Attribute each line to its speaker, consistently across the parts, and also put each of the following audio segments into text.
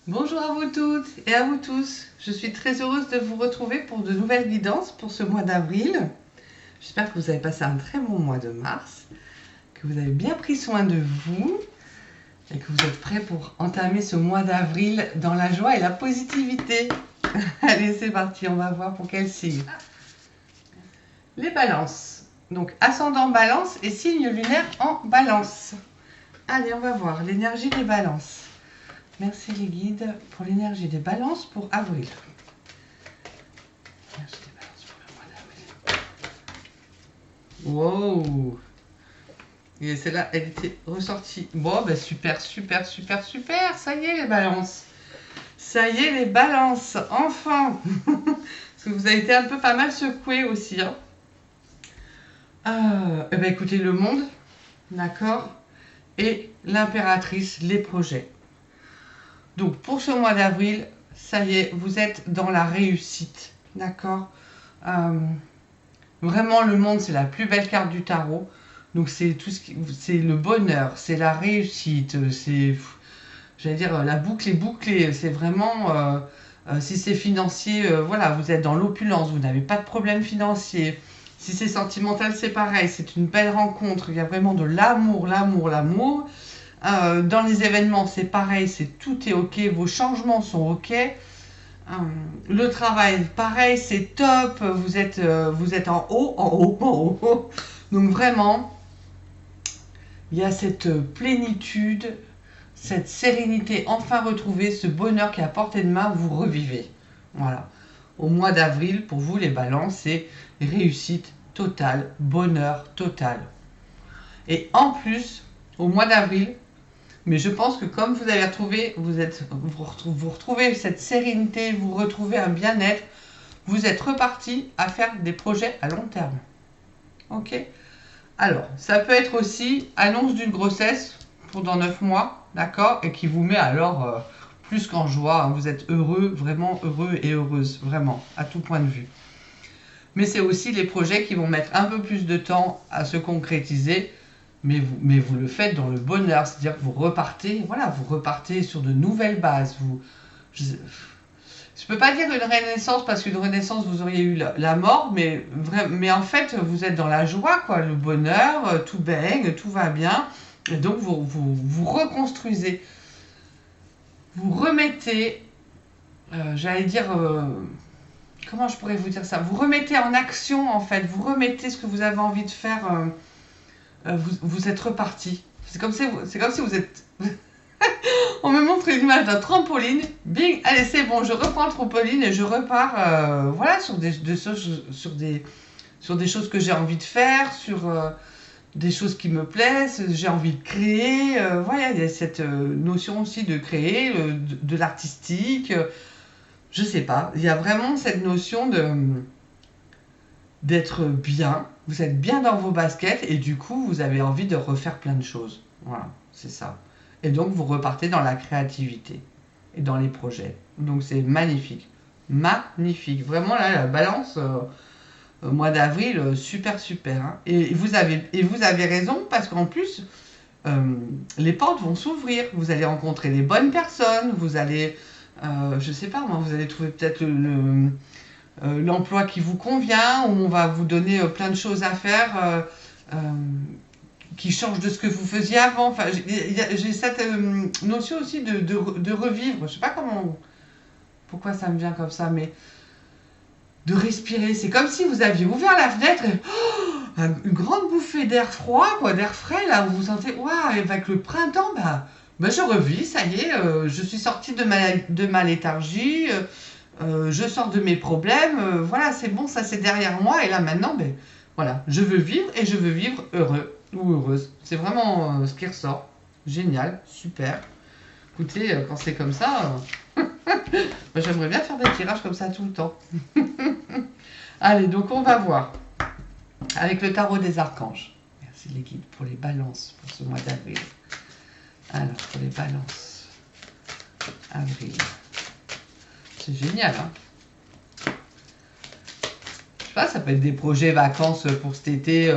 Speaker 1: Bonjour à vous toutes et à vous tous. Je suis très heureuse de vous retrouver pour de nouvelles guidances pour ce mois d'avril. J'espère que vous avez passé un très bon mois de mars, que vous avez bien pris soin de vous et que vous êtes prêts pour entamer ce mois d'avril dans la joie et la positivité. Allez, c'est parti, on va voir pour quel signe. Les balances. Donc, ascendant balance et signe lunaire en balance. Allez, on va voir l'énergie des balances. Merci les guides pour l'énergie des balances pour avril. L'énergie des balances pour le mois d'avril. Wow! Et celle-là, elle était ressortie. Bon, ben super, super, super, super. Ça y est les balances. Ça y est les balances. Enfin! Parce que vous avez été un peu pas mal secoués aussi. Hein. Eh ben écoutez, le monde, d'accord? Et l'impératrice, les projets. Donc pour ce mois d'avril, ça y est, vous êtes dans la réussite, d'accord? Vraiment, le monde, c'est la plus belle carte du tarot. Donc c'est tout ce qui, c'est le bonheur, c'est la réussite, c'est, j'allais dire, la boucle est bouclée. C'est vraiment, si c'est financier, voilà, vous êtes dans l'opulence, vous n'avez pas de problème financier. Si c'est sentimental, c'est pareil, c'est une belle rencontre. Il y a vraiment de l'amour, l'amour, l'amour. Dans les événements, c'est pareil, tout est ok, vos changements sont ok. Le travail, pareil, c'est top. Vous êtes en haut, en haut, en haut. Donc vraiment, il y a cette plénitude, cette sérénité enfin retrouvée, ce bonheur qui est à portée de main, vous revivez. Voilà. Au mois d'avril, pour vous, les balances, c'est réussite totale, bonheur total. Et en plus, au mois d'avril, mais je pense que comme vous avez retrouvé, vous retrouvez cette sérénité, vous retrouvez un bien-être, vous êtes reparti à faire des projets à long terme. Ok? Alors, ça peut être aussi annonce d'une grossesse pour dans 9 mois, d'accord? Et qui vous met alors plus qu'en joie. Hein, vous êtes heureux, vraiment heureux et heureuse, vraiment, à tout point de vue. Mais c'est aussi les projets qui vont mettre un peu plus de temps à se concrétiser. Mais vous le faites dans le bonheur, c'est-à-dire que vous repartez, voilà, vous repartez sur de nouvelles bases. Je ne peux pas dire une renaissance parce qu'une renaissance vous auriez eu la mort, mais en fait vous êtes dans la joie, quoi, le bonheur, tout baigne, tout va bien, et donc vous reconstruisez, vous remettez, j'allais dire, comment je pourrais vous dire ça, vous remettez en action en fait, vous remettez ce que vous avez envie de faire. Vous êtes reparti. C'est comme si vous êtes... On me montre une image d'un trampoline. Bing, allez, c'est bon, je reprends le trampoline et je repars voilà, sur des choses que j'ai envie de faire, sur des choses qui me plaisent, j'ai envie de créer. Voilà, il y a cette notion aussi de créer, de l'artistique. Je sais pas, il y a vraiment cette notion d'être bien, vous êtes bien dans vos baskets et du coup vous avez envie de refaire plein de choses. Voilà, c'est ça. Et donc vous repartez dans la créativité et dans les projets. Donc c'est magnifique. Magnifique. Vraiment là, la balance, mois d'avril, super super. Hein. Et vous avez raison parce qu'en plus, les portes vont s'ouvrir. Vous allez rencontrer les bonnes personnes. Vous allez, je sais pas moi, vous allez trouver peut-être l'emploi qui vous convient, où on va vous donner plein de choses à faire qui changent de ce que vous faisiez avant. Enfin, j'ai cette notion aussi de revivre. Je sais pas pourquoi ça me vient comme ça, mais de respirer. C'est comme si vous aviez ouvert la fenêtre et une grande bouffée d'air froid, quoi, d'air frais, là, où vous sentez, waouh, avec le printemps, je revis, ça y est, je suis sortie de ma léthargie. Je sors de mes problèmes, voilà, c'est bon, ça c'est derrière moi, et là maintenant, voilà, je veux vivre et je veux vivre heureux ou heureuse. C'est vraiment ce qui ressort. Génial, super. Écoutez, quand c'est comme ça, j'aimerais bien faire des tirages comme ça tout le temps. Allez, donc on va voir avec le tarot des archanges. Merci les guides pour les balances pour ce mois d'avril. Alors, pour les balances, avril. C'est génial, hein. Je sais pas, ça peut être des projets vacances pour cet été,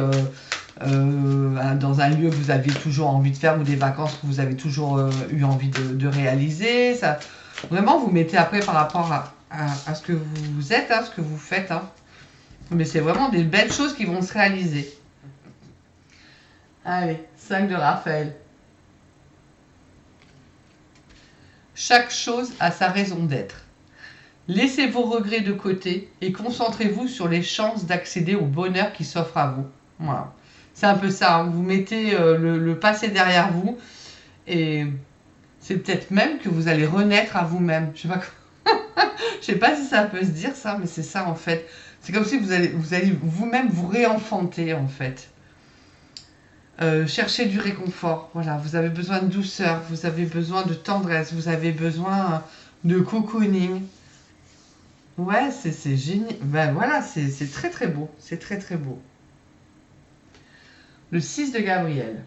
Speaker 1: dans un lieu que vous aviez toujours envie de faire ou des vacances que vous avez toujours eu envie de réaliser. Ça, Vraiment, vous mettez après par rapport à ce que vous êtes, hein, ce que vous faites. Hein. Mais c'est vraiment des belles choses qui vont se réaliser. Allez, 5 de Raphaël. Chaque chose a sa raison d'être. Laissez vos regrets de côté et concentrez-vous sur les chances d'accéder au bonheur qui s'offre à vous. Voilà. C'est un peu ça. Hein. Vous mettez le passé derrière vous et c'est peut-être même que vous allez renaître à vous-même. Je sais pas si ça peut se dire ça, mais c'est ça en fait. C'est comme si vous allez vous-même vous réenfanter en fait. Cherchez du réconfort. Voilà, vous avez besoin de douceur, vous avez besoin de tendresse, vous avez besoin de cocooning. Ouais, c'est génial. Ben voilà, c'est très très beau. C'est très très beau. Le 6 de Gabriel.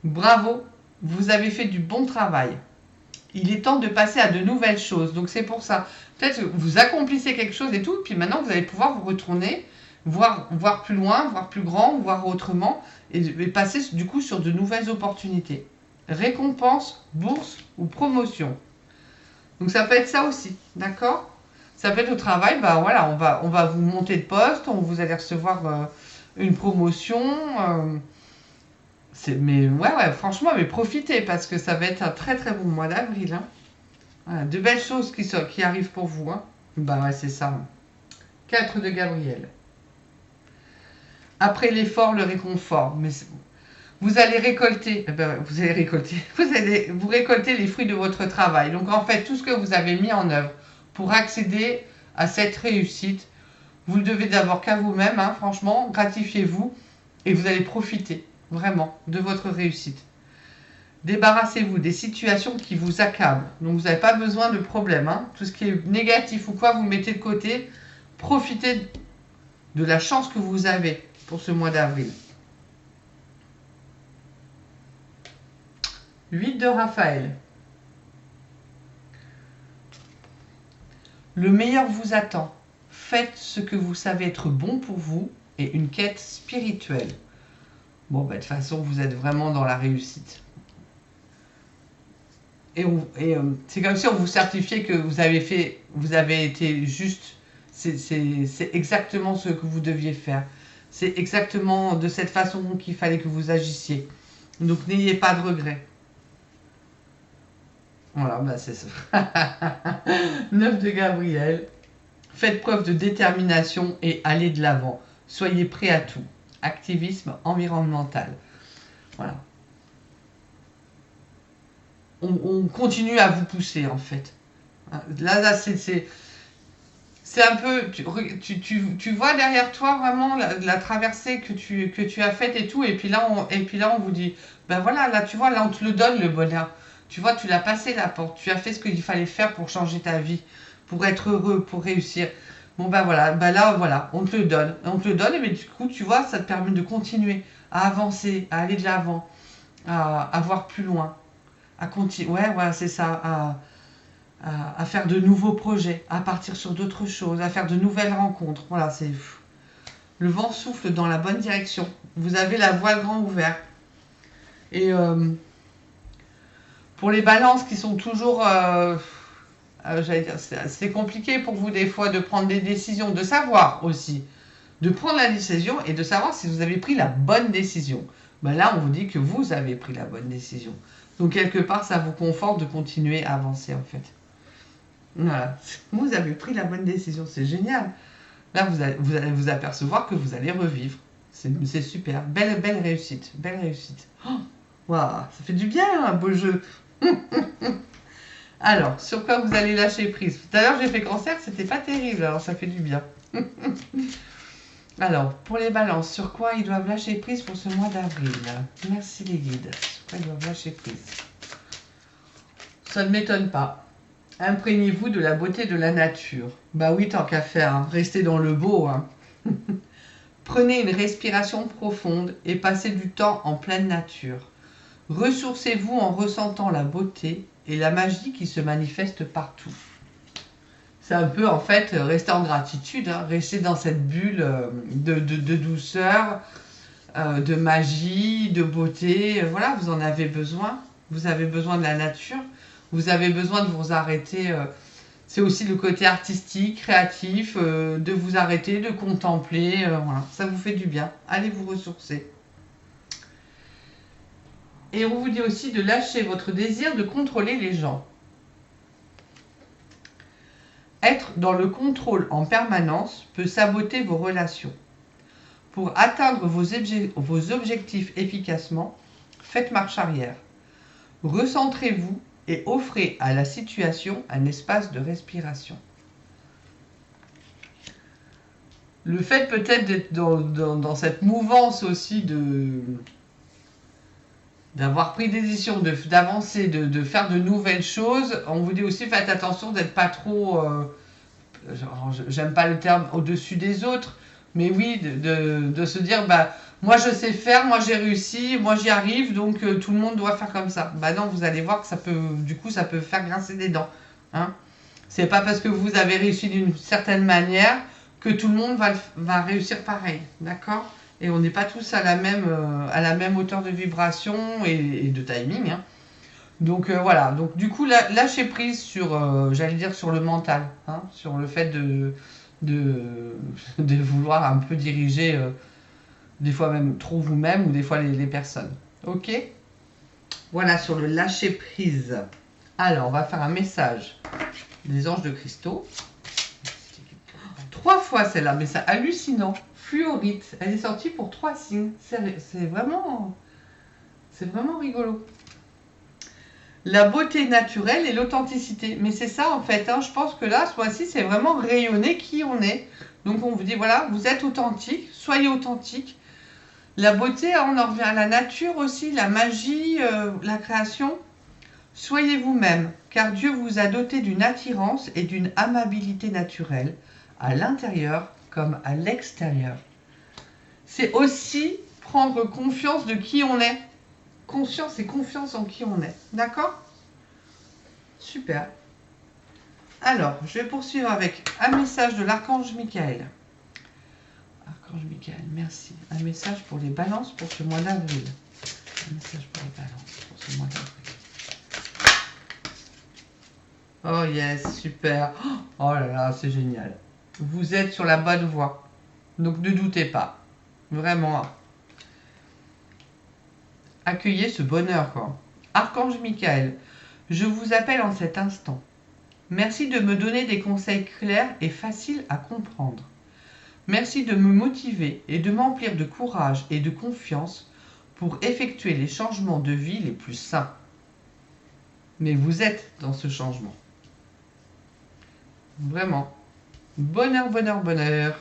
Speaker 1: Bravo, vous avez fait du bon travail. Il est temps de passer à de nouvelles choses. Donc c'est pour ça. Peut-être que vous accomplissez quelque chose et tout, puis maintenant vous allez pouvoir vous retourner, voir plus loin, voir plus grand, voir autrement, et passer du coup sur de nouvelles opportunités. Récompense, bourse ou promotion. Donc ça peut être ça aussi, d'accord? Ça peut être au travail, bah voilà, on va vous monter de poste, vous allez recevoir une promotion. Mais ouais, franchement, mais profitez parce que ça va être un très très bon mois d'avril. Hein. Voilà, de belles choses qui arrivent pour vous. Hein. Bah ouais, c'est ça. 4 de Gabriel. Après l'effort, le réconfort. Mais vous allez récolter, vous allez récolter, vous récoltez les fruits de votre travail. Donc en fait, tout ce que vous avez mis en œuvre pour accéder à cette réussite, vous le devez d'abord qu'à vous-même, hein, franchement, gratifiez-vous et vous allez profiter vraiment de votre réussite. Débarrassez-vous des situations qui vous accablent. Donc vous n'avez pas besoin de problème. Hein. Tout ce qui est négatif ou quoi, vous mettez de côté. Profitez de la chance que vous avez pour ce mois d'avril. 8 de Raphaël. Le meilleur vous attend. Faites ce que vous savez être bon pour vous et une quête spirituelle. Bon, bah, de toute façon, vous êtes vraiment dans la réussite. Et c'est comme si on vous certifiait que vous avez été juste. C'est exactement ce que vous deviez faire. C'est exactement de cette façon qu'il fallait que vous agissiez. Donc n'ayez pas de regrets. Voilà, bah c'est ça. 9 de Gabriel. Faites preuve de détermination et allez de l'avant. Soyez prêts à tout. Activisme environnemental. Voilà. On continue à vous pousser en fait. Là c'est un peu... Tu vois derrière toi vraiment la traversée que tu as faite et tout. Et puis là, on vous dit, ben voilà, là tu vois, là on te le donne le bonheur. Tu vois, tu l'as passé la porte. Tu as fait ce qu'il fallait faire pour changer ta vie, pour être heureux, pour réussir. Bon ben voilà, ben là voilà, on te le donne. On te le donne, mais du coup, tu vois, ça te permet de continuer, à avancer, à aller de l'avant, à voir plus loin, à continuer. Ouais, voilà, c'est ça, à faire de nouveaux projets, à partir sur d'autres choses, à faire de nouvelles rencontres. Voilà, c'est... Le vent souffle dans la bonne direction. Vous avez la voie grand ouverte. Et pour les balances qui sont toujours... j'allais dire, c'est compliqué pour vous des fois de prendre des décisions, de savoir aussi, de prendre la décision et de savoir si vous avez pris la bonne décision. Ben là, on vous dit que vous avez pris la bonne décision. Donc quelque part, ça vous conforte de continuer à avancer en fait. Voilà, vous avez pris la bonne décision, c'est génial. Là, vous allez vous apercevoir que vous allez revivre. C'est super, belle réussite, belle réussite. Oh, wow, ça fait du bien, un beau jeu. Alors, sur quoi vous allez lâcher prise? Tout à l'heure, j'ai fait cancer, c'était pas terrible, alors ça fait du bien. Alors, pour les balances, sur quoi ils doivent lâcher prise pour ce mois d'avril? Merci les guides. Sur quoi ils doivent lâcher prise? Ça ne m'étonne pas. Imprégnez-vous de la beauté de la nature. Bah oui, tant qu'à faire, hein. Restez dans le beau. Hein. Prenez une respiration profonde et passez du temps en pleine nature. Ressourcez-vous en ressentant la beauté et la magie qui se manifeste partout. C'est un peu en fait rester en gratitude, hein, rester dans cette bulle de douceur, de magie, de beauté. Voilà, vous en avez besoin. Vous avez besoin de la nature. vous avez besoin de vous arrêter. C'est aussi le côté artistique, créatif, de vous arrêter, de contempler. Voilà, ça vous fait du bien. Allez vous ressourcer. Et on vous dit aussi de lâcher votre désir de contrôler les gens. Être dans le contrôle en permanence peut saboter vos relations. Pour atteindre vos objectifs efficacement, faites marche arrière. Recentrez-vous et offrez à la situation un espace de respiration. Le fait peut-être d'être dans cette mouvance aussi d'avoir pris des décisions, d'avancer, de faire de nouvelles choses, on vous dit aussi faites attention d'être pas trop, j'aime pas le terme au-dessus des autres, mais oui, de se dire, bah, moi je sais faire, moi j'ai réussi, moi j'y arrive, donc tout le monde doit faire comme ça. Bah non, vous allez voir que ça peut faire grincer des dents. Hein. C'est pas parce que vous avez réussi d'une certaine manière que tout le monde va réussir pareil, d'accord? Et on n'est pas tous à la même hauteur de vibration et de timing. Hein. Donc voilà, donc du coup lâchez prise sur, j'allais dire sur le mental, hein, sur le fait de vouloir un peu diriger, des fois même trop vous-même ou des fois les personnes. Ok? Voilà sur le lâcher prise. Alors on va faire un message des anges de cristaux. 3 fois celle-là, mais c'est hallucinant. Fluorite, elle est sortie pour 3 signes. C'est vraiment rigolo. La beauté naturelle et l'authenticité. Mais c'est ça en fait, hein, je pense que là, ce mois-ci, c'est vraiment rayonner qui on est. Donc on vous dit, voilà, vous êtes authentique, soyez authentique. La beauté, on en revient à la nature aussi, la magie, la création. Soyez vous-même, car Dieu vous a doté d'une attirance et d'une amabilité naturelle, à l'intérieur comme à l'extérieur. C'est aussi prendre confiance de qui on est. Conscience et confiance en qui on est. D'accord? Super. Alors, je vais poursuivre avec un message de l'archange Michael. Archange Michael, merci. Un message pour les balances pour ce mois d'avril. Un message pour les balances pour ce mois d'avril. Oh yes, super. Oh là là, c'est génial. Vous êtes sur la bonne voie. Donc ne doutez pas. Vraiment. Accueillez ce bonheur, quoi. Archange Michael, je vous appelle en cet instant. Merci de me donner des conseils clairs et faciles à comprendre. Merci de me motiver et de m'emplir de courage et de confiance pour effectuer les changements de vie les plus sains. Mais vous êtes dans ce changement. Vraiment. Bonheur, bonheur, bonheur.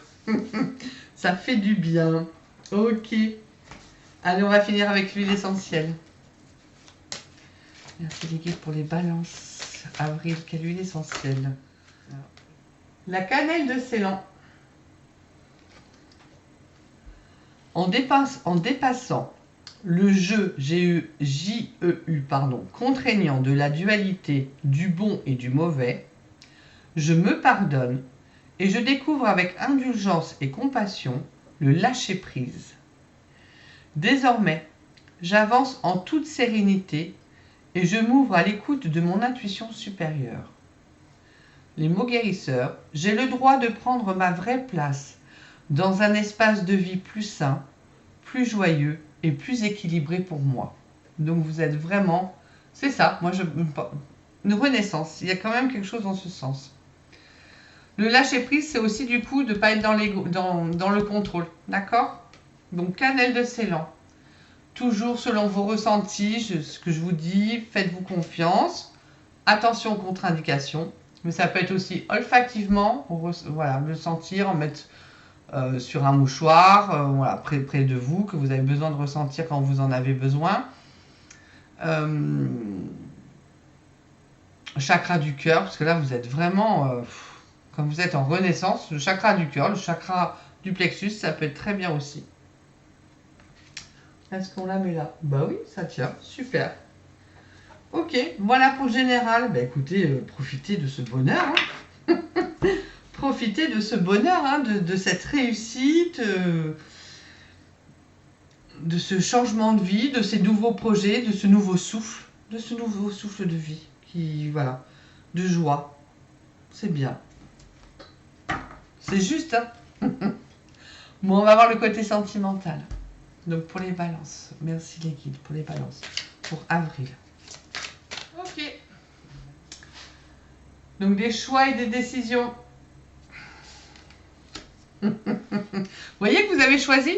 Speaker 1: Ça fait du bien. Ok. Allez, on va finir avec l'huile essentielle. Merci les guides pour les balances. Avril, quelle huile essentielle. La cannelle de Ceylan. En dépassant le jeu J-E-U, contraignant de la dualité du bon et du mauvais, je me pardonne et je découvre avec indulgence et compassion le lâcher-prise. Désormais, j'avance en toute sérénité et je m'ouvre à l'écoute de mon intuition supérieure. Les mots guérisseurs, j'ai le droit de prendre ma vraie place dans un espace de vie plus sain, plus joyeux et plus équilibré pour moi. Donc vous êtes vraiment, c'est ça, une renaissance, il y a quand même quelque chose dans ce sens. Le lâcher prise, c'est aussi du coup de ne pas être dans le contrôle, d'accord? Donc cannelle de Ceylan, toujours selon vos ressentis, ce que je vous dis, faites-vous confiance, attention aux contre-indications, mais ça peut être aussi olfactivement, voilà, le sentir, en mettre sur un mouchoir, voilà, près de vous, que vous avez besoin de ressentir quand vous en avez besoin. Chakra du cœur, parce que là vous êtes vraiment, quand vous êtes en renaissance, le chakra du cœur, le chakra du plexus, ça peut être très bien aussi. Est-ce qu'on la met là? Bah oui, ça tient, super. Ok, voilà pour le général. Bah écoutez, profitez de ce bonheur. Hein. Profitez de ce bonheur, hein, de cette réussite, de ce changement de vie, de ces nouveaux projets, de ce nouveau souffle de vie. voilà, de joie. C'est bien. C'est juste, hein. Bon, on va voir le côté sentimental. Donc pour les balances, merci les guides pour les balances. Pour avril. Ok. Donc des choix et des décisions. Vous voyez que vous avez choisi,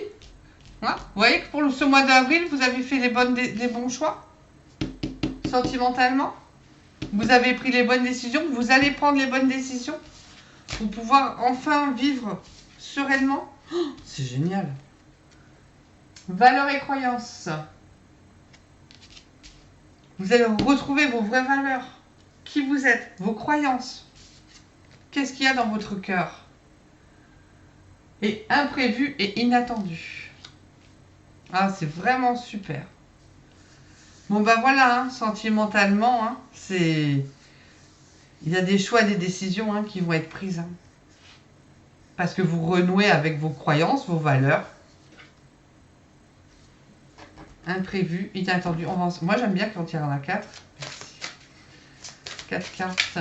Speaker 1: hein? Vous voyez que pour ce mois d'avril, vous avez fait les bons choix. Sentimentalement. Vous avez pris les bonnes décisions. Vous allez prendre les bonnes décisions pour pouvoir enfin vivre sereinement. Oh, c'est génial. Valeurs et croyances. Vous allez retrouver vos vraies valeurs. Qui vous êtes, vos croyances. Qu'est-ce qu'il y a dans votre cœur? Et imprévu et inattendu. Ah, c'est vraiment super. Bon, ben voilà, hein, sentimentalement, hein, c'est... Il y a des choix, des décisions, hein, qui vont être prises. Hein, parce que vous renouez avec vos croyances, vos valeurs. Imprévu, inattendu. Moi, j'aime bien quand il y en a 4. 4 cartes.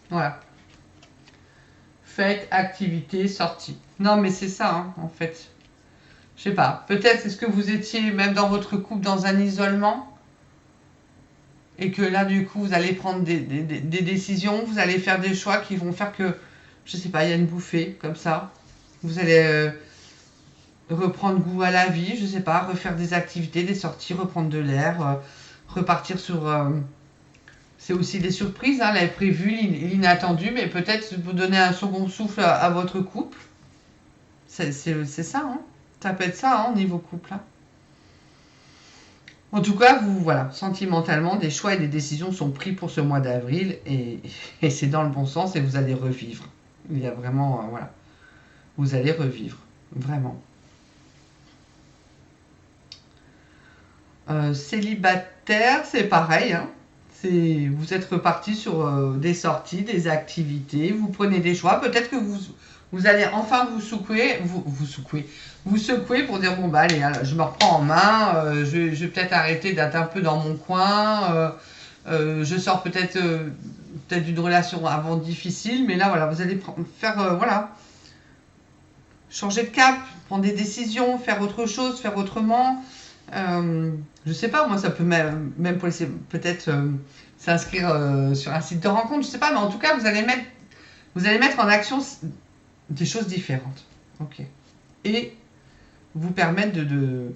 Speaker 1: Voilà. Fête, activité, sortie. Non, mais c'est ça, hein, en fait. Je sais pas. Peut-être est-ce que vous étiez même dans votre couple dans un isolement et que là, du coup, vous allez prendre des décisions, vous allez faire des choix qui vont faire que, je sais pas, il y a une bouffée comme ça. Vous allez reprendre goût à la vie, je sais pas, refaire des activités, des sorties, reprendre de l'air, repartir sur... c'est aussi des surprises, hein, l'imprévu, l'inattendu, mais peut-être vous donner un second souffle à votre couple. C'est ça, hein. Ça peut être ça, hein, au niveau couple. Hein. En tout cas, vous, voilà, sentimentalement, des choix et des décisions sont pris pour ce mois d'avril et c'est dans le bon sens et vous allez revivre. Il y a vraiment, voilà, vous allez revivre, vraiment. Célibataire, c'est pareil, hein. Vous êtes reparti sur des sorties, des activités, vous prenez des choix, peut-être que vous allez enfin vous secouer, vous secouer pour dire bon bah allez, je me reprends en main, je vais peut-être arrêter d'être un peu dans mon coin, je sors peut-être d'une relation avant difficile, mais là voilà, vous allez faire voilà, changer de cap, prendre des décisions, faire autre chose, faire autrement. Je sais pas, moi ça peut même pour laisser peut-être s'inscrire sur un site de rencontre, je sais pas, mais en tout cas vous allez mettre en action des choses différentes. Ok. Et vous permettre de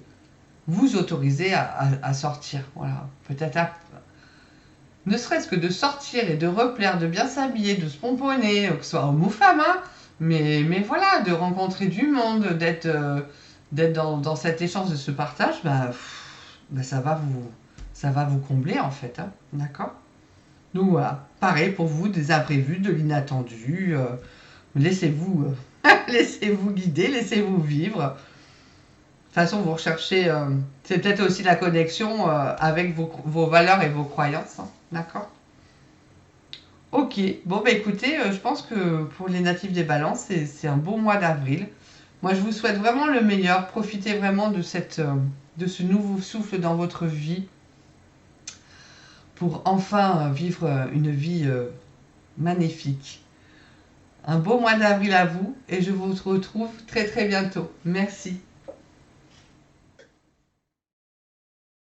Speaker 1: vous autoriser à sortir. Voilà. Peut-être ne serait-ce que de sortir et de replaire, de bien s'habiller, de se pomponner, que ce soit homme ou femme, hein, mais voilà, de rencontrer du monde, d'être dans cet échange, de ce partage, ça va vous combler en fait. Hein, d'accord? Donc voilà, pareil pour vous, des imprévus, de l'inattendu. Laissez-vous laissez-vous guider, laissez-vous vivre. De toute façon, vous recherchez, c'est peut-être aussi la connexion avec vos valeurs et vos croyances. Hein, d'accord? Ok, bon bah écoutez, je pense que pour les natifs des balances, c'est un beau mois d'avril. Moi, je vous souhaite vraiment le meilleur. Profitez vraiment de ce nouveau souffle dans votre vie pour enfin vivre une vie magnifique. Un beau mois d'avril à vous et je vous retrouve très très bientôt. Merci.